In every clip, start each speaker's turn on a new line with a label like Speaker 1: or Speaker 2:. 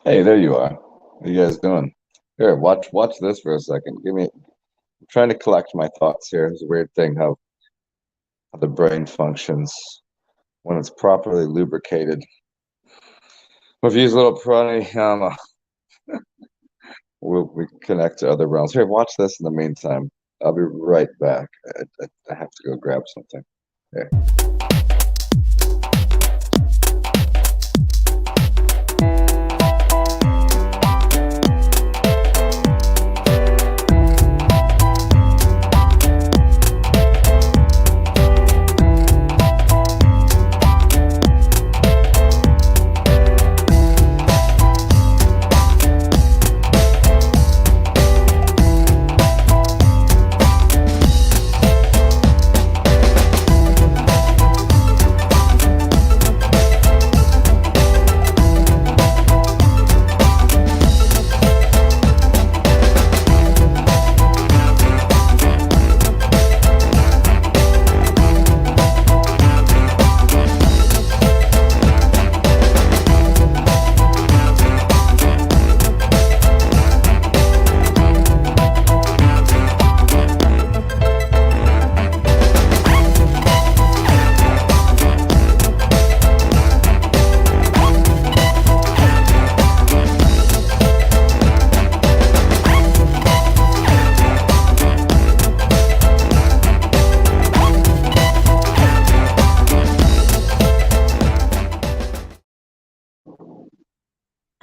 Speaker 1: Hey, there you are. What are you guys doing? Here, watch this for a second. I'm trying to collect my thoughts here. It's a weird thing how the brain functions when it's properly lubricated. If you use a little pranayama, we connect to other realms. Here, watch this in the meantime. I'll be right back. I have to go grab something. Here.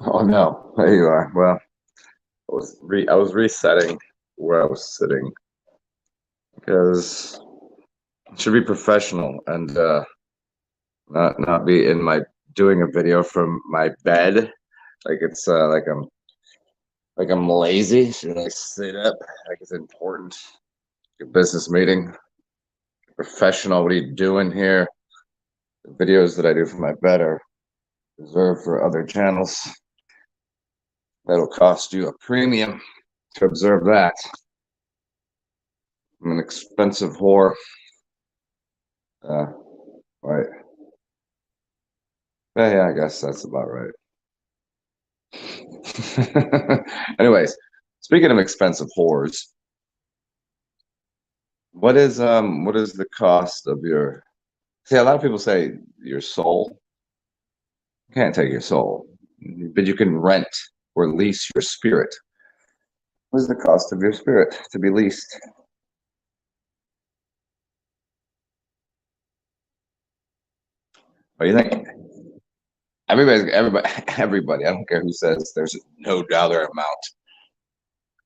Speaker 1: Oh no, there you are. Well, I was resetting where I was sitting because it should be professional and not be in my doing a video from my bed like it's like I'm lazy. Should I sit up like it's important? Your business meeting, professional. What are you doing here? The videos that I do from my bed are reserved for other channels. That'll cost you a premium to observe that. I'm an expensive whore. Right. Yeah, I guess that's about right. Anyways, speaking of expensive whores, what is the cost of your see a lot of people say your soul. You can't take your soul, but you can rent or lease your spirit. What is the cost of your spirit to be leased? What do you think? Everybody, everybody. I don't care who says there's no dollar amount.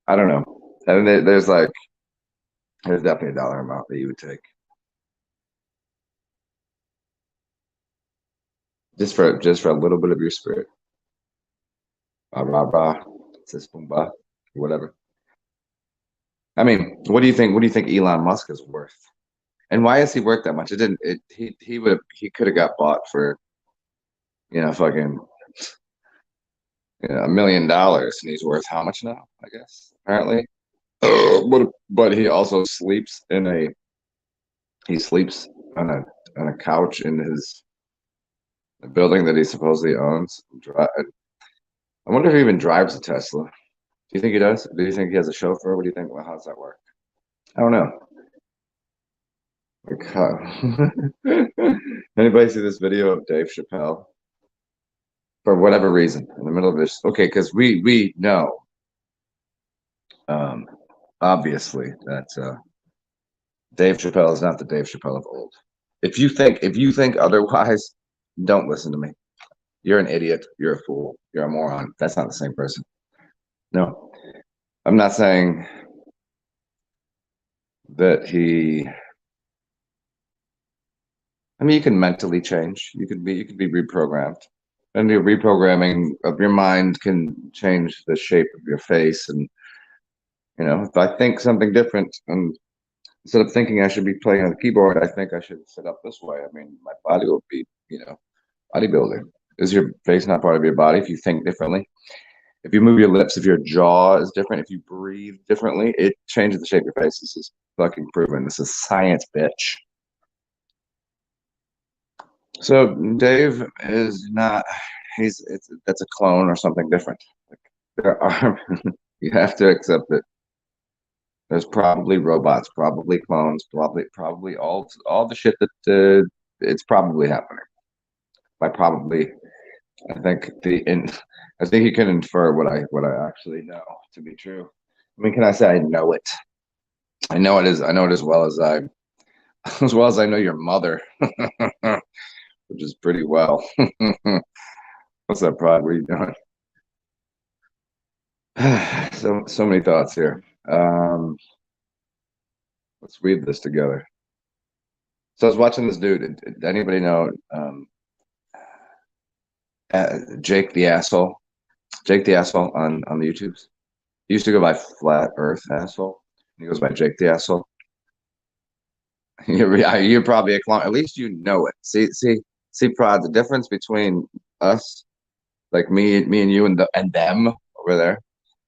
Speaker 1: I don't know. I mean, there's definitely a dollar amount that you would take just for a little bit of your spirit. Rah rah rah, sis boom bah, whatever. I mean, what do you think? What do you think Elon Musk is worth? And why is he worth that much? It didn't. It he could have got bought for fucking $1 million, and he's worth how much now? I guess apparently. But he sleeps on a couch in his the building that he supposedly owns. I wonder if he even drives a Tesla. Do you think he does? Do you think he has a chauffeur? What do you think? Well, how does that work? I don't know. Like, anybody see this video of Dave Chappelle? For whatever reason, in the middle of this, okay, because we know, um, obviously that Dave Chappelle is not the Dave Chappelle of old. If you think otherwise, don't listen to me. You're an idiot. You're a fool. You're a moron. That's not the same person. No, I'm not saying that he. I mean, you can mentally change. You could be reprogrammed, and your reprogramming of your mind can change the shape of your face. And if I think something different, and instead of thinking I should be playing on the keyboard, I think I should sit up this way. I mean, my body will be, bodybuilding. Is your face not part of your body if you think differently? If you move your lips, if your jaw is different, if you breathe differently, it changes the shape of your face. This is fucking proven. This is science, bitch. So Dave is not. That's a clone or something different. Like there are. You have to accept that there's probably robots, probably clones, probably all the shit that it's probably happening. By probably, I think I think you can infer what I actually know to be true. I mean, can I say I know it? I know it as well as I as well as I know your mother, which is pretty well. What's up, Prod? What are you doing? So many thoughts here. Let's read this together. So I was watching this dude. Did anybody know Jake the asshole? Jake the asshole on the YouTubes. He used to go by Flat Earth asshole. He goes by Jake the asshole. You're probably a clone. At least you know it. See, Prod. The difference between us, like me and you and them over there,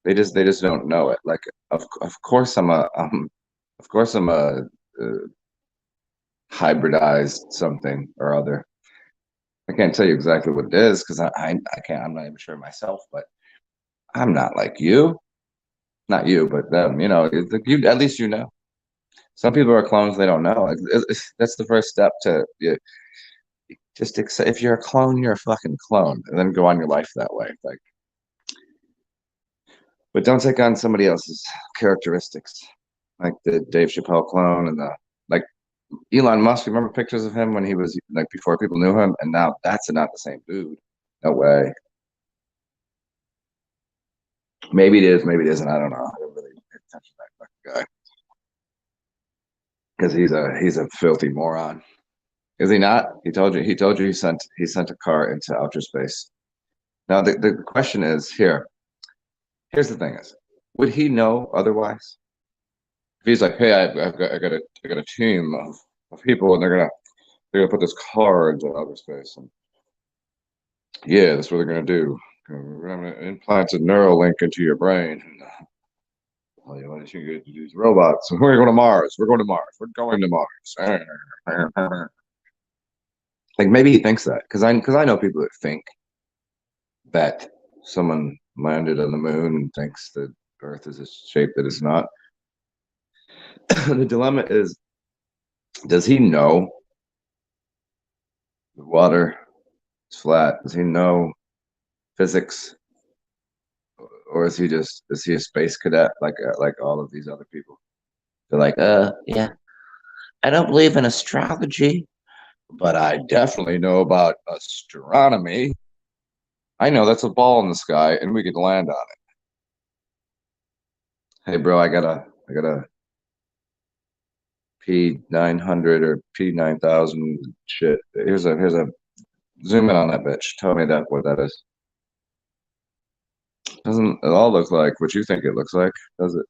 Speaker 1: they just don't know it. Like, of course of course I'm a, hybridized something or other. I can't tell you exactly what it is because I can't. I'm not even sure myself. But I'm not like you. Not you, but them. You know, you at least you know. Some people are clones; they don't know. That's the first step to just accept. If you're a clone, you're a fucking clone, and then go on your life that way. Like, but don't take on somebody else's characteristics, like the Dave Chappelle clone and the like Elon Musk. Remember pictures of him when he was like before people knew him, and now that's not the same dude. No way. Maybe it is, maybe it isn't. I don't know. I don't really pay attention to that fucking guy because he's a filthy moron. Is he not? He told you he sent a car into outer space. Now the question is here. Here's the thing is, would he know otherwise? If he's like, hey, I got a team of people and they're gonna put this car into outer space and yeah, that's what they're gonna do. We're gonna implant a neural link into your brain. And, tell you what, you get these robots. We're going to Mars. We're going to Mars. We're going to Mars. Like maybe he thinks that because I know people that think that someone landed on the moon and thinks that Earth is a shape that it's not. The dilemma is, does he know the water is flat? Does he know physics, or is he a space cadet like all of these other people? They're like, yeah, I don't believe in astrology, but I definitely know about astronomy. I know that's a ball in the sky, and we could land on it. Hey, bro, I got a P900 or P9000 shit. Here's a zoom in on that bitch. Tell me that what that is. Doesn't it all look like what you think it looks like? Does it?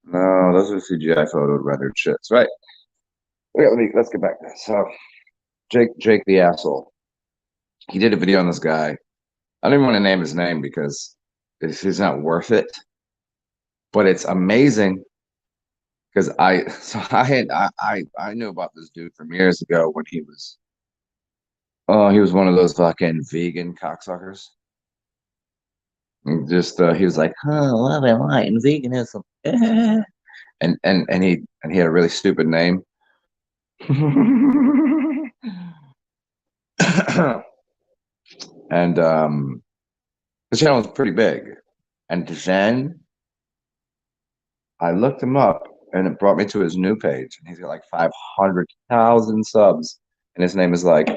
Speaker 1: No, those are CGI photo rendered shits, right? Okay, let's get back to this. So Jake the asshole. He did a video on this guy. I don't even want to name his name because he's not worth it. But it's amazing because I knew about this dude from years ago when he was one of those fucking vegan cocksuckers. And just he was like, huh, what am I in veganism? And he had a really stupid name. And the channel was pretty big. And then I looked him up and it brought me to his new page. And he's got like 500,000 subs. And his name is like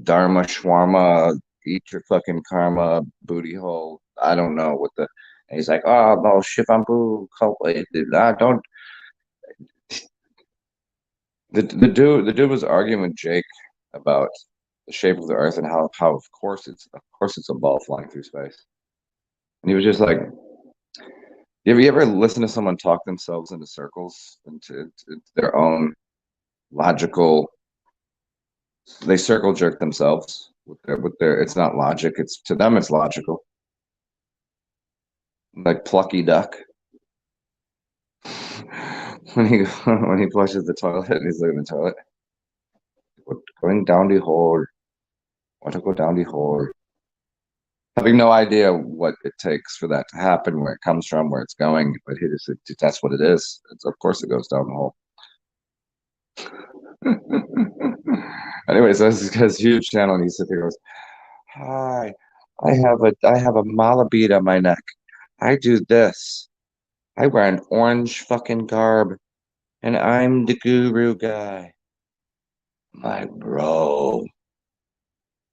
Speaker 1: Dharma Shwarma, eat your fucking karma, booty hole. I don't know what the. And he's like, oh no, shivambu, I don't. The dude was arguing with Jake about the shape of the Earth and how of course it's a ball flying through space. And he was just like, you ever listen to someone talk themselves into circles, into their own logical? They circle jerk themselves with their. It's not logic. It's to them. It's logical. Like plucky duck. When he when he flushes the toilet and he's looking at the toilet. Going down the hole. Want to go down the hole. Having no idea what it takes for that to happen, where it comes from, where it's going, but that's what it is. Of course, it goes down the hole. Anyway, so this guy's huge channel, and he sits there and goes, "Hi, I have a mala bead on my neck. I do this. I wear an orange fucking garb, and I'm the guru guy." My bro,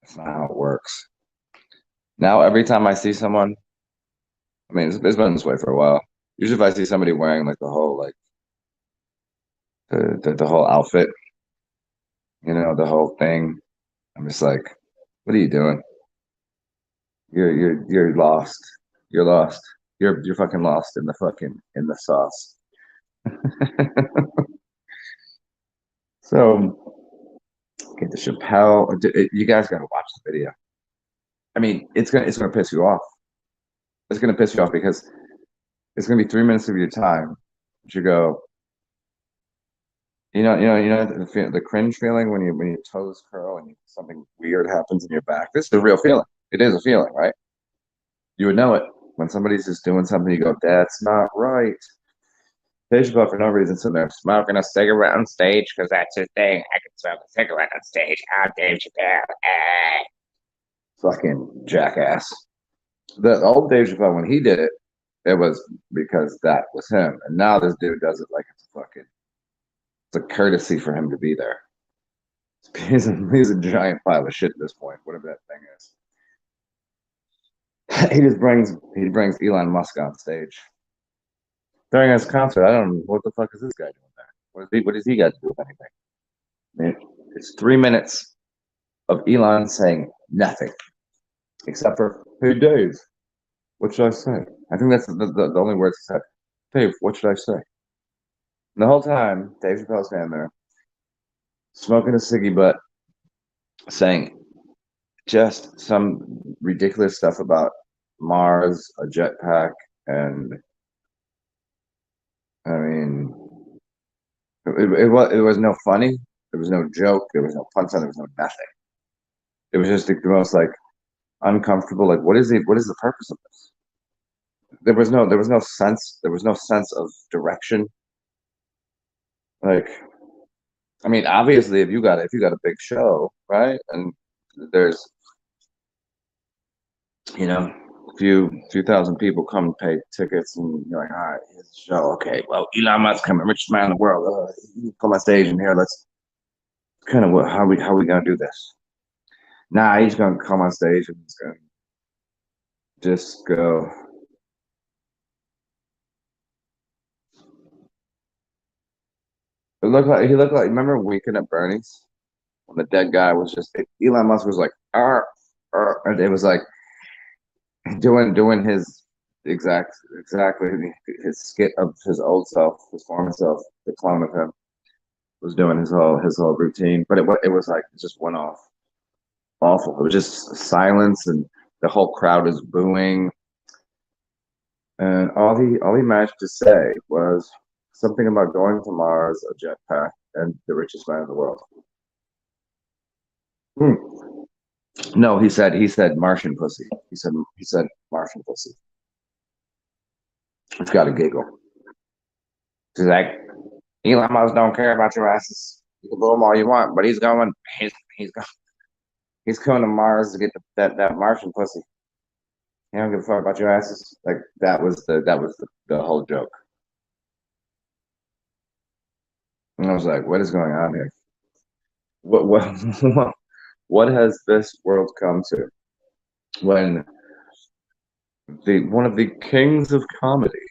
Speaker 1: that's not how it works. Now, every time I see someone, I mean, it's been this way for a while. Usually, if I see somebody wearing like the whole outfit, the whole thing, I'm just like, "What are you doing? You're lost. You're lost. You're fucking lost in the sauce." So, okay, the Chappelle. You guys got to watch the video. I mean, it's gonna piss you off. It's gonna piss you off because it's gonna be 3 minutes of your time. But you go, the cringe feeling when your toes curl and something weird happens in your back. This is a real feeling. It is a feeling, right? You would know it when somebody's just doing something. You go, "That's not right." Dave Chappelle, for no reason, sitting there smoking a cigarette on stage because that's his thing. I can smoke a cigarette on stage. I'm Dave Chappelle. Fucking jackass. The old Dave Chappelle, when he did it, it was because that was him. And now this dude does it like it's a courtesy for him to be there. He's a giant pile of shit at this point, whatever that thing is. he brings Elon Musk on stage during his concert. I don't know what the fuck is this guy doing there. What does he got to do with anything? I mean, it's 3 minutes of Elon saying nothing except for, "Hey Dave, what should I say?" I think that's the only words he said. "Dave, what should I say?" And the whole time, Dave Chappelle's standing there, smoking a ciggy butt, saying just some ridiculous stuff about Mars, a jetpack, and I mean, it was no funny. There was no joke. There was no punchline. There was no nothing. It was just the most like uncomfortable. Like, what is the purpose of this? There was no sense. There was no sense of direction. Like, I mean, obviously, if you got a big show, right, and there's a few thousand people come pay tickets, and you're like, "All right, here's the show. Okay, well, Elon Musk coming, richest man in the world. Come on stage and here, let's kind of how we gonna do this?" Nah, he's gonna come on stage and he's gonna just go. He looked like remember Weekend at Bernie's when the dead guy was just Elon Musk was like, and it was like doing his exactly his skit of his old self, his former self, the clone of him was doing his whole routine, but it was like it just went off awful. It was just silence, and the whole crowd is booing, and all he managed to say was something about going to Mars, a jetpack, and the richest man in the world. Hmm. No, he said Martian pussy. He said Martian pussy. It's got a giggle. She's like, "Elon Musk don't care about your asses. You can boo him all you want, but he's going to Mars to get that Martian pussy. He don't give a fuck about your asses." Like that was the whole joke. And I was like, "What is going on here? What what has this world come to?" When the one of the kings of comedy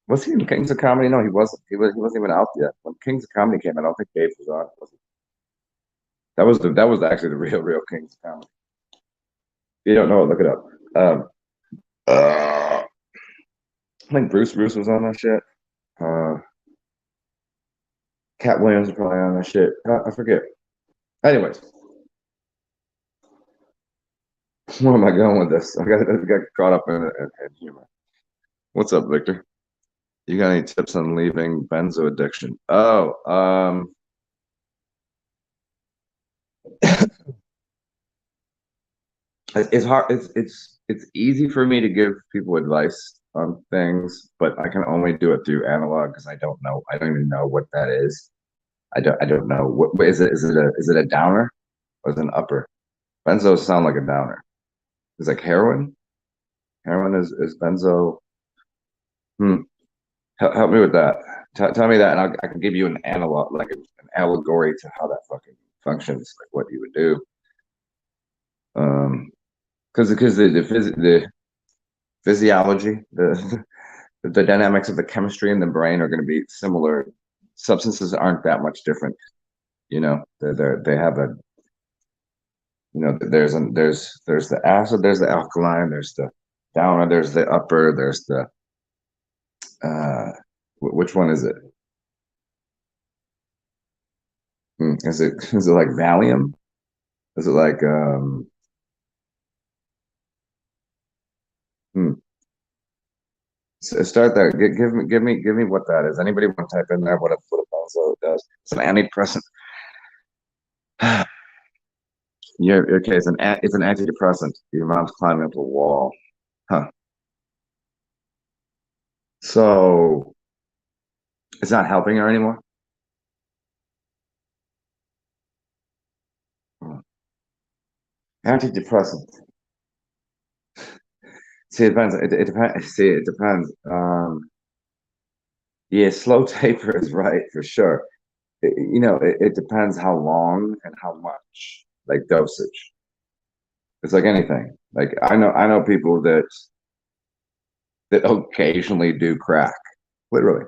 Speaker 1: was he in Kings of Comedy? No, he wasn't. He wasn't even out yet when Kings of Comedy came out. I don't think Dave was on. Was he? That was actually the real Kings of Comedy. If you don't know it, look it up. I think Bruce was on that shit. Uh, Cat Williams was probably on that shit. I forget. Anyways, where am I going with this? I got caught up in humor. What's up, Victor? You got any tips on leaving benzo addiction? Oh, It's hard. It's easy for me to give people advice on things, but I can only do it through analog because I don't know. I don't even know what that is. I don't know what is it. Is it a downer or is it an upper? Benzos sound like a downer. It's like heroin. Heroin is benzo. Hmm. Help me with that. Tell me that, and I can give you an analog, like an allegory to how that fucking functions, like what you would do. Because the physiology, the dynamics of the chemistry in the brain are going to be similar. Substances aren't that much different. They have a there's the acid, there's the alkaline, there's the downer, there's the upper, there's the which one is it? Is it like Valium? Is it like hmm, start there. Give me what that is. Anybody want to type in there what a benzo does? It's an antidepressant. Okay, it's an antidepressant. Your mom's climbing up a wall. Huh. So it's not helping her anymore. Hmm. Antidepressant. See, it depends. It depends. See, it depends. Yeah, slow taper is right for sure. It depends how long and how much, like dosage. It's like anything. Like I know people that occasionally do crack, literally.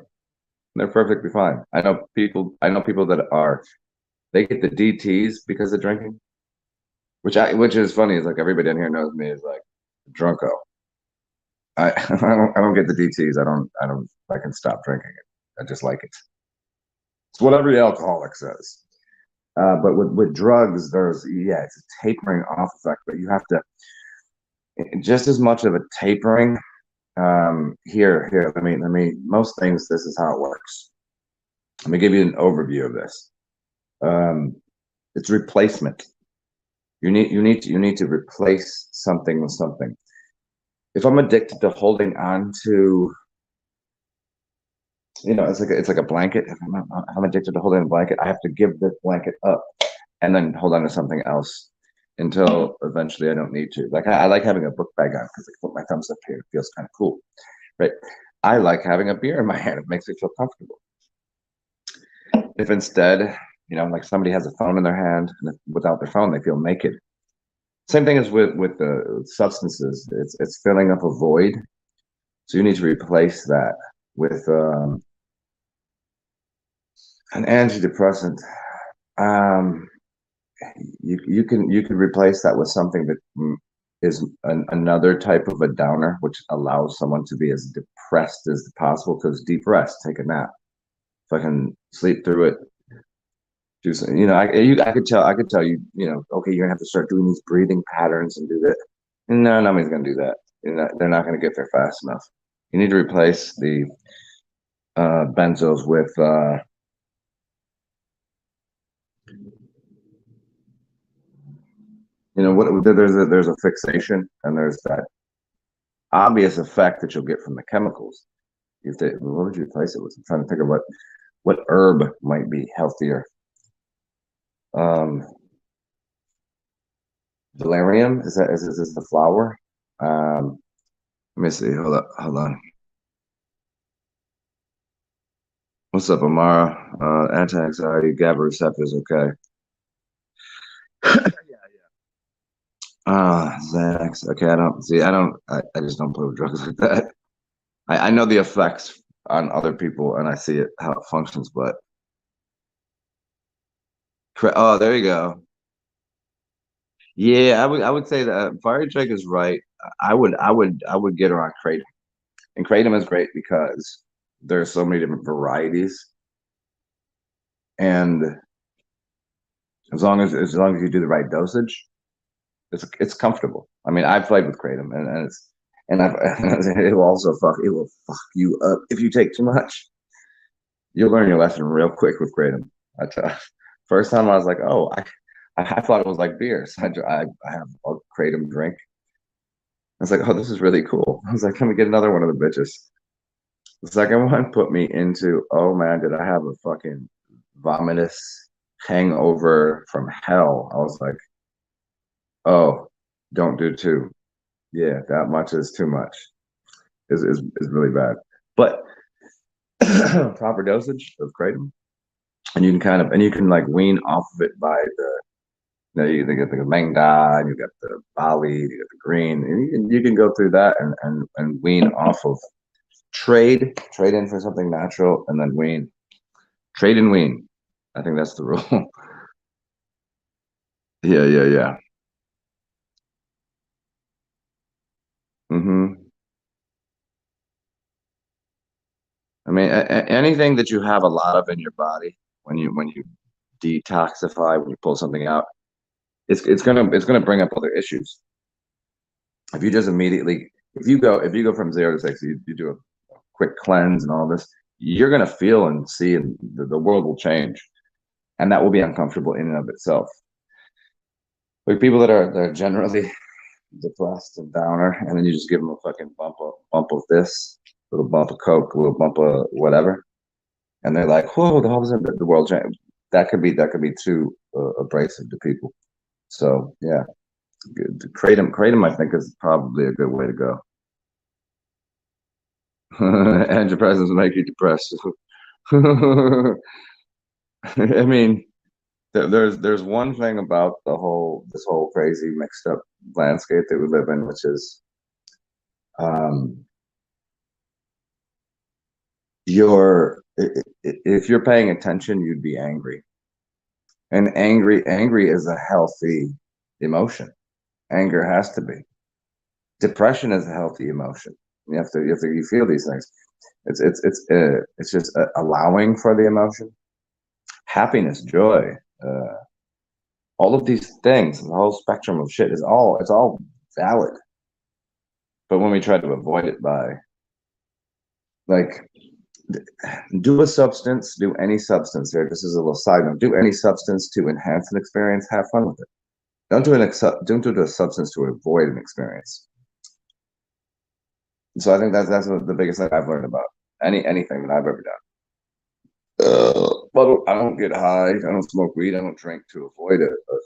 Speaker 1: They're perfectly fine. I know people that are they get the DTs because of drinking, which is funny. Is like everybody in here knows me as like drunko. I don't get the DTs. I don't I can stop drinking it. I just like it. It's what every alcoholic says. But with drugs, it's a tapering off effect, but you have to just as much of a tapering. Here, let me. Most things, this is how it works. Let me give you an overview of this. Um, it's replacement. You need to replace something with something. If I'm addicted to holding on to, it's like a blanket. If I'm addicted to holding a blanket, I have to give this blanket up and then hold on to something else until eventually I don't need to. Like I like having a book bag on because I can put my thumbs up here. It feels kind of cool, right? I like having a beer in my hand. It makes me feel comfortable. If instead, like somebody has a phone in their hand and without their phone, they feel naked. Same thing as with the substances. It's filling up a void. So you need to replace that with an antidepressant. Um, you can replace that with something that is another type of a downer, which allows someone to be as depressed as possible. Because depressed, take a nap. If I can sleep through it, do some, I could tell you, okay, you're gonna have to start doing these breathing patterns and do that. No, nobody's gonna do that. They're not gonna get there fast enough. You need to replace the benzos with what there's a fixation and there's that obvious effect that you'll get from the chemicals. What would you replace it with? I'm trying to think of what herb might be healthier. Um, Valerian, is this the flower? Let me see. Hold on. What's up, Amara? Anti-anxiety, GABA receptors, okay. Xanax. Okay, I don't see. I just don't play with drugs like that. I know the effects on other people, and I see it how it functions. But oh, there you go. Yeah, I would say that Fire Drake is right. I would get her on kratom, and kratom is great because there's so many different varieties, and as long as you do the right dosage, it's comfortable. I mean, I've played with kratom, and it's and I've it will fuck you up if you take too much. You'll learn your lesson real quick with kratom. First time I was like, oh, I thought it was like beer. So I have a kratom drink. I was like, oh, this is really cool. I was like, let me get another one of the bitches. The second one put me into, oh man, did I have a fucking vomitous hangover from hell? I was like, oh, don't do two. Yeah, that much is too much. Is really bad. But proper dosage of kratom, and you can like wean off of it by you get the mangda, you got the Bali, you got the green, and you can go through that and wean off of trade in for something natural, and then wean, trade and wean. I think that's the rule. Yeah. hmm I mean, anything that you have a lot of in your body when you detoxify, when you pull something out, it's gonna bring up other issues. If you just immediately if you go from 0 to 60, you do a quick cleanse and all this, you're gonna feel and see, and the world will change, and that will be uncomfortable in and of itself. Like people that are generally depressed and downer, and then you just give them a fucking bump of this, a little bump of coke, a little bump of whatever, and they're like, "Whoa, all of a sudden the world changed." That could be too abrasive to people. So yeah, kratom, I think is probably a good way to go. Antidepressants make you depressed. I mean, there's one thing about this whole crazy mixed up landscape that we live in, which is um, if you're paying attention, you'd be angry, and angry is a healthy emotion. Anger has to be. Depression is a healthy emotion. You feel these things. It's just allowing for the emotion, happiness, joy, uh, all of these things, the whole spectrum of shit is all it's all valid. But when we try to avoid it by like do a substance, do any substance here. This is a little side note. Do any substance to enhance an experience. Have fun with it. Don't do a substance to avoid an experience. So I think that's the biggest thing I've learned about anything that I've ever done. But I don't get high. I don't smoke weed. I don't drink to avoid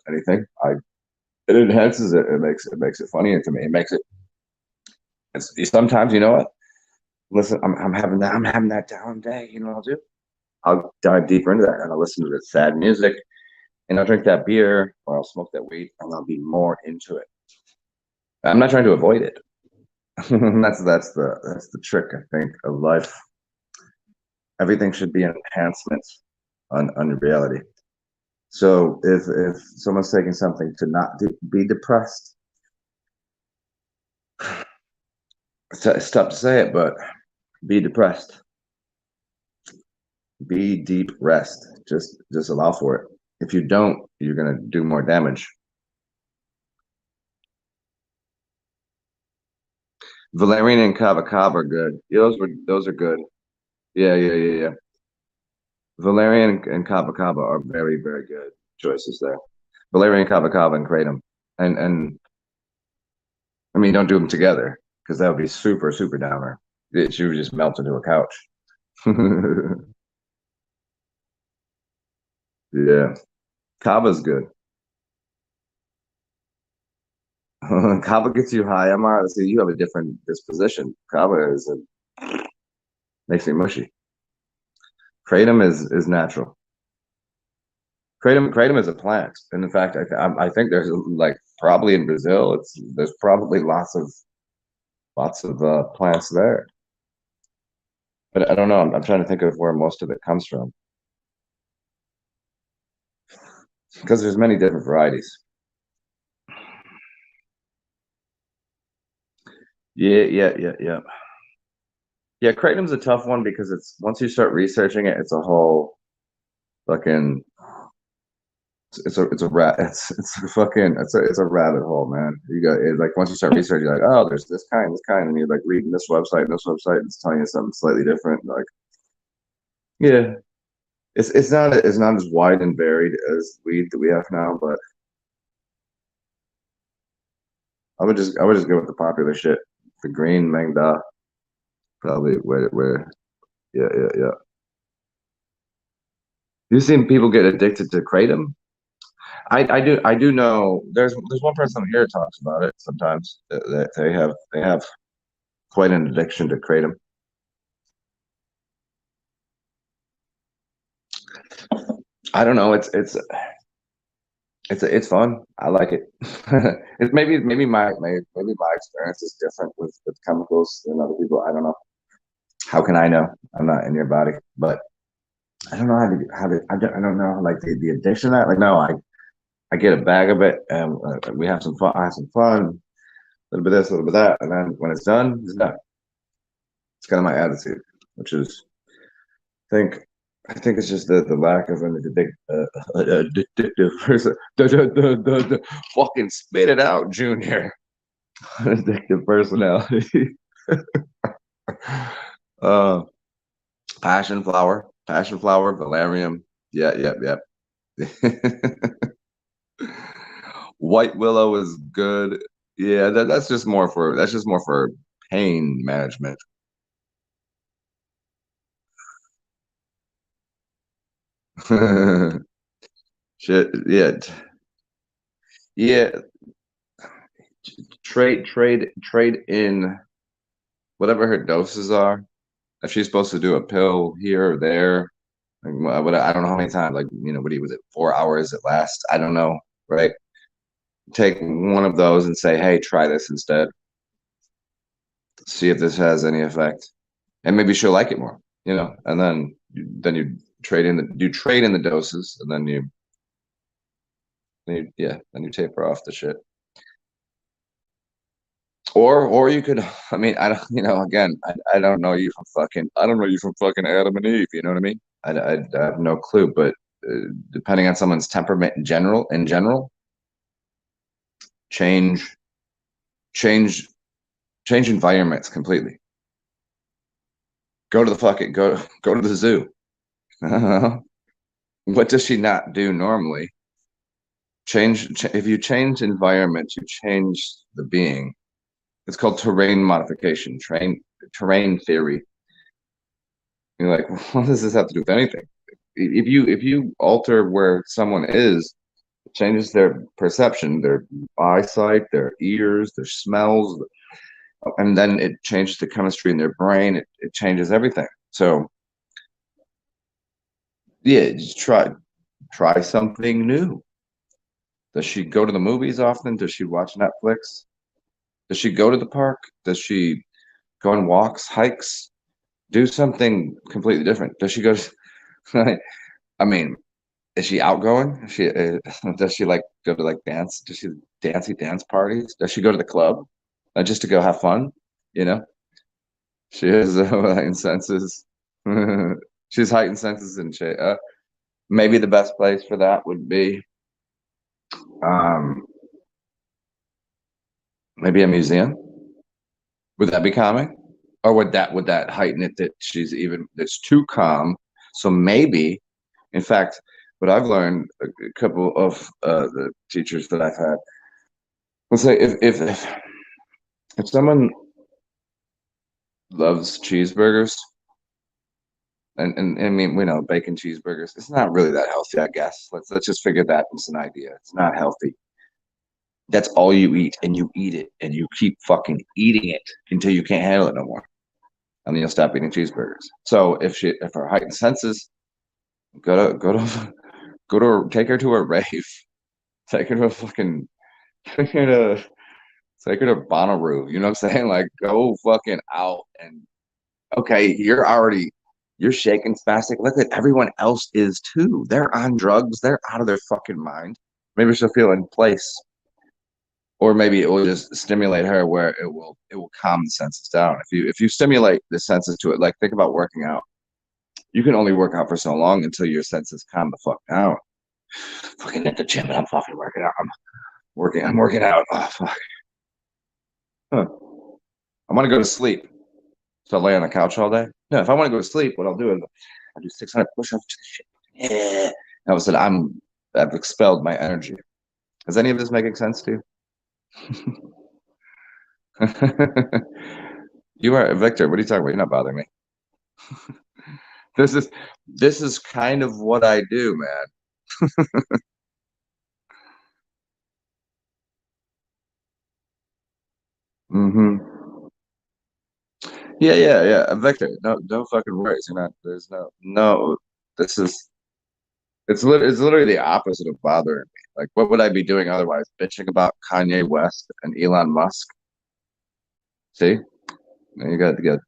Speaker 1: anything. It enhances it. It makes it funnier to me. It makes it. Sometimes you know what? Listen, I'm having that down day. You know what I'll do? I'll dive deeper into that and I'll listen to the sad music and I'll drink that beer or I'll smoke that weed and I'll be more into it. I'm not trying to avoid it. That's the trick, I think, of life. Everything should be an enhancement on reality. So if someone's taking something to not be depressed, it's tough to say it, but be depressed. Be deep rest. Just allow for it. If you don't, you're gonna do more damage. Valerian and Kava Kava are good. Yeah, those are good. Yeah. Valerian and Kava Kava are very, very good choices there. Valerian, Kava Kava, and Kratom. And I mean, don't do them together because that would be super, super downer. She would just melt into a couch. Yeah. Kava's good. Kava gets you high. See, you have a different disposition. Kava makes me mushy. Kratom is natural. Kratom is a plant, and in fact, I think there's like probably in Brazil, there's probably lots of plants there. But I don't know. I'm trying to think of where most of it comes from because there's many different varieties. Yeah. Yeah, kratom's a tough one because it's once you start researching it, it's a whole fucking it's a rat it's a fucking it's a rabbit hole, man. You got it, like once you start researching, you're like, oh, there's this kind, and you're like reading this website, and it's telling you something slightly different. Like, yeah, it's not as wide and varied as weed that we have now, but I would just go with the popular shit. The green Mangda. Probably where yeah. You've seen people get addicted to kratom? I do know there's one person here talks about it sometimes that they have quite an addiction to kratom. I don't know. It's fun. I like it. It's maybe my experience is different with chemicals than other people. I don't know. How can I know? I'm not in your body, but I don't know how to I don't know like the addiction that like no I get a bag of it and we have some fun. I have some fun, a little bit of this, a little bit of that, and then when it's done, it's done. It's kind of my attitude, which is think I think it's just the lack of an addictive person. Fucking spit it out, Junior. Addictive personality. uh, passion flower, valerium. Yeah, yep. White willow is good. Yeah, that's just more for pain management. Shit, yeah, yeah. Trade in whatever her doses are. If she's supposed to do a pill here or there, like, I don't know how many times. Like what was it? 4 hours at last. I don't know. Right? Take one of those and say, hey, try this instead. See if this has any effect, and maybe she'll like it more. And then you trade in the doses, and then you taper off the shit. Or you could, I mean, I don't, again, I don't know you from fucking Adam and Eve. You know what I mean? I have no clue, but depending on someone's temperament in general, change, change, change environments completely. Go to the zoo. What does she not do normally? If you change environment, you change the being. It's called terrain modification, terrain theory. You're like, what does this have to do with anything? If you alter where someone is, it changes their perception, their eyesight, their ears, their smells, and then it changes the chemistry in their brain. It changes everything. So yeah, just try something new. Does she go to the movies often? Does she watch Netflix? Does she go to the park? Does she go on walks, hikes? Do something completely different. Does she go? I mean, is she outgoing? Does she like go to like dance? Does she dance parties? Does she go to the club just to go have fun? You know, she has heightened senses. She's heightened senses and shit. Maybe the best place for that would be um, maybe a museum. Would that be calming, or would that heighten it that's too calm? So maybe, in fact, what I've learned a couple of the teachers that I've had. Let's say if someone loves cheeseburgers, and I mean we know bacon cheeseburgers, it's not really that healthy, I guess. Let's just figure that as an idea. It's not healthy. That's all you eat, and you eat it, and you keep fucking eating it until you can't handle it no more, and then you'll stop eating cheeseburgers. So if her heightened senses, take her to a rave, take her to a fucking take her to take her to Bonnaroo. You know what I'm saying? Like go fucking out and okay, you're shaking spastic. Look at everyone else is too. They're on drugs. They're out of their fucking mind. Maybe she'll feel in place, or maybe it will just stimulate her where it will calm the senses down. If you stimulate the senses to it, like think about working out. You can only work out for so long until your senses calm the fuck down. Fucking at the gym and I'm fucking working out. I'm working out. Oh fuck. Huh. I want to go to sleep. So I lay on the couch all day. No, if I want to go to sleep, what I'll do is I'll do 600 push-ups to the shit. Yeah. And all of a sudden I've expelled my energy. Is any of this making sense to you? You are Victor. What are you talking about? You're not bothering me. This is this is kind of what I do, man. Yeah, yeah, yeah. Victor, no fucking worries. You're not. There's no. This is it's literally the opposite of bothering me. Like, what would I be doing otherwise? Bitching about Kanye West and Elon Musk? See, you got to get.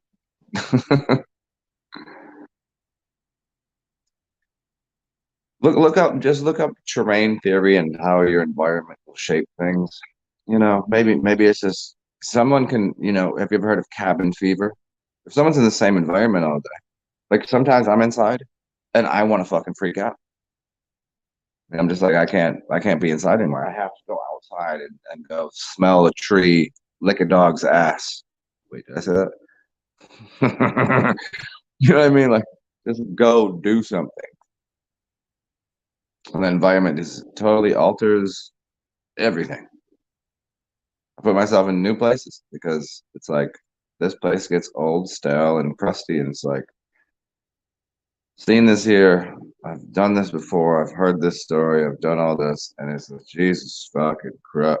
Speaker 1: Look up terrain theory and how your environment will shape things. Maybe it's just someone can. Have you ever heard of cabin fever? If someone's in the same environment all day, like sometimes I'm inside and I want to fucking freak out. And I'm just like, I can't be inside anymore. I have to go outside and go smell a tree, lick a dog's ass. Wait, did I say that? You know what I mean? Like, just go do something. And the environment just totally alters everything. I put myself in new places because it's like this place gets old, stale, and crusty, and it's like seen this here. I've done this before. I've heard this story. I've done all this, and it's like, Jesus fucking Christ.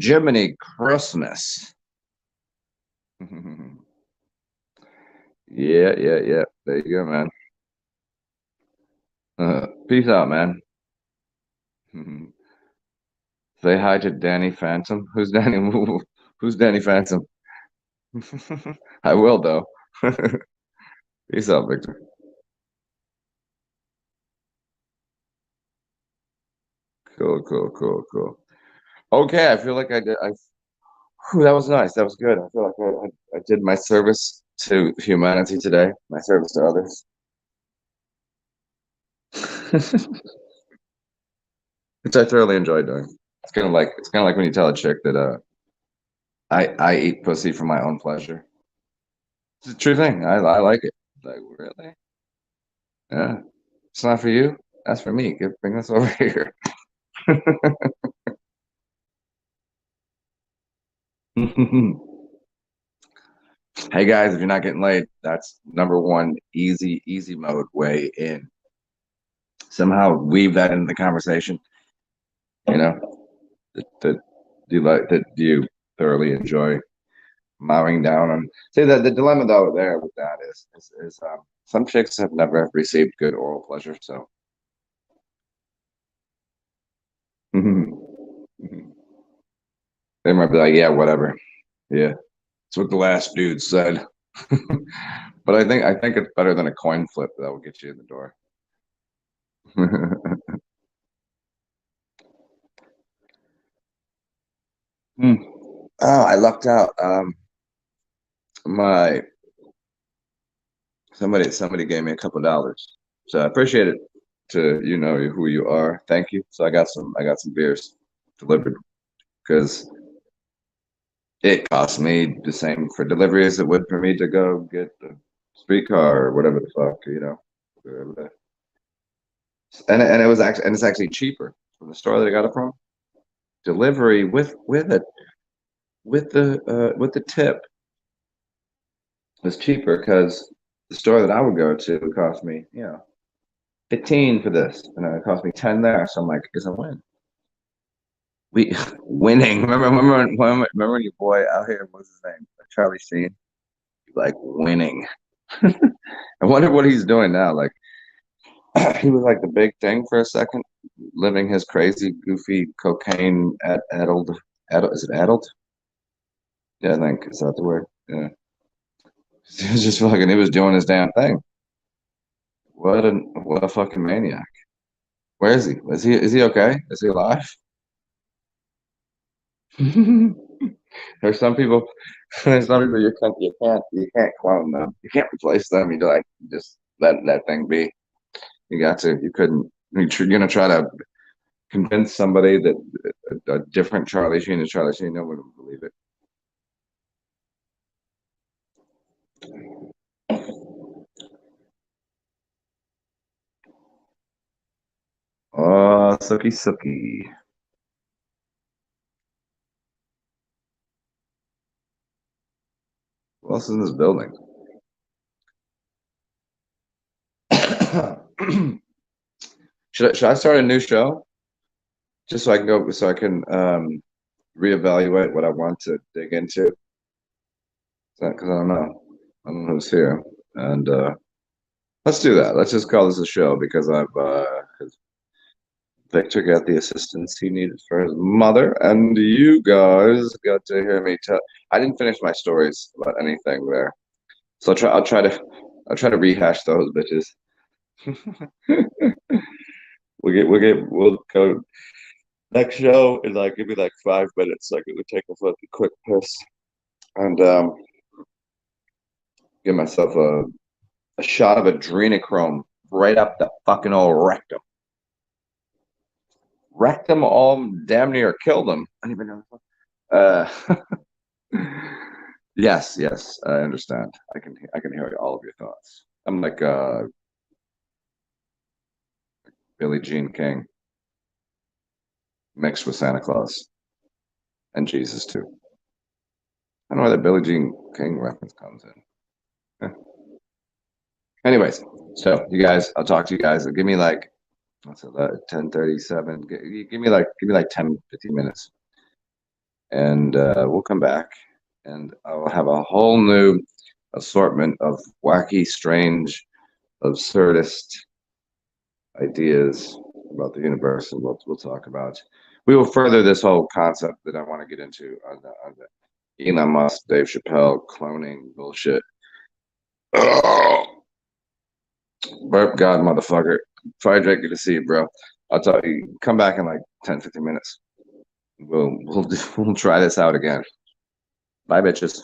Speaker 1: Jiminy Christmas. Yeah, yeah, yeah. There you go, man. Peace out, man. Say hi to Danny Phantom. Who's Danny? Who's Danny Phantom? I will, though. Peace out, Victor. Cool, cool, cool, cool. Okay, I feel like I did. Whew, that was nice. That was good. I feel like I did my service to humanity today. My service to others. Which I thoroughly enjoy doing. It's kind of like when you tell a chick that I eat pussy for my own pleasure. It's a true thing. I like it. Like, really? Yeah. It's not for you. That's for me. Bring this over here. Hey guys, if you're not getting laid, that's number one easy mode way in. Somehow weave that into the conversation. You know, that do you thoroughly enjoy mowing down on. See, the dilemma though there with that is some chicks have never received good oral pleasure, so they might be like, yeah, whatever. Yeah, that's what the last dude said. But I think it's better than a coin flip that will get you in the door. Hmm. Oh, I lucked out. My somebody gave me a couple dollars, so I appreciate it. To who you are, thank you. So I got some beers delivered because it cost me the same for delivery as it would for me to go get the streetcar or whatever the fuck, whatever. And it's actually cheaper from the store that I got it from. Delivery with the tip was cheaper because the store that I would go to would cost me, 15 for this, and it cost me 10 there. So I'm like, it's a win. We winning. Remember when your boy out here, what's his name? Charlie Sheen. Like winning. I wonder what he's doing now. Like he was like the big thing for a second, living his crazy, goofy, cocaine is it addled? Yeah, I think is that the word? Yeah. He was just fucking. He was doing his damn thing. What a fucking maniac. Where is he? Is he okay? Is he alive? There's some people. There's some people you can't clone them. You can't replace them. You like just let that thing be. You got to. You couldn't. You're gonna try to convince somebody that a different Charlie Sheen is Charlie Sheen. No one would believe it. Oh, sucky sucky. Who else is in this building? Should I start a new show? Just so I can go, so I can reevaluate what I want to dig into. Because I don't know. I don't know who's here. And let's do that. Let's just call this a show because 'cause Victor got the assistance he needed for his mother, and you guys got to hear me tell. I didn't finish my stories about anything there, so I'll try to rehash those bitches. We'll go next show in like give me like 5 minutes. So I could take a fucking quick piss and give myself a shot of adrenochrome right up the fucking old rectum. Wrecked them all, damn near killed them. I don't even know. Yes, I understand. I can hear all of your thoughts. I'm like Billie Jean King mixed with Santa Claus and Jesus too. I don't know where that Billie Jean King reference comes in. Anyways, so you guys, I'll talk to you guys. Give me like what's it, 10:37. Give me like 10, 15 minutes. And we'll come back and I'll have a whole new assortment of wacky, strange, absurdist ideas about the universe, and we'll talk about. We will further this whole concept that I want to get into on the Elon Musk, Dave Chappelle cloning bullshit. Oh, burp God, motherfucker. Frederick, good to see you, bro. I'll tell you, come back in like 10, 15 minutes. We'll try this out again. Bye, bitches.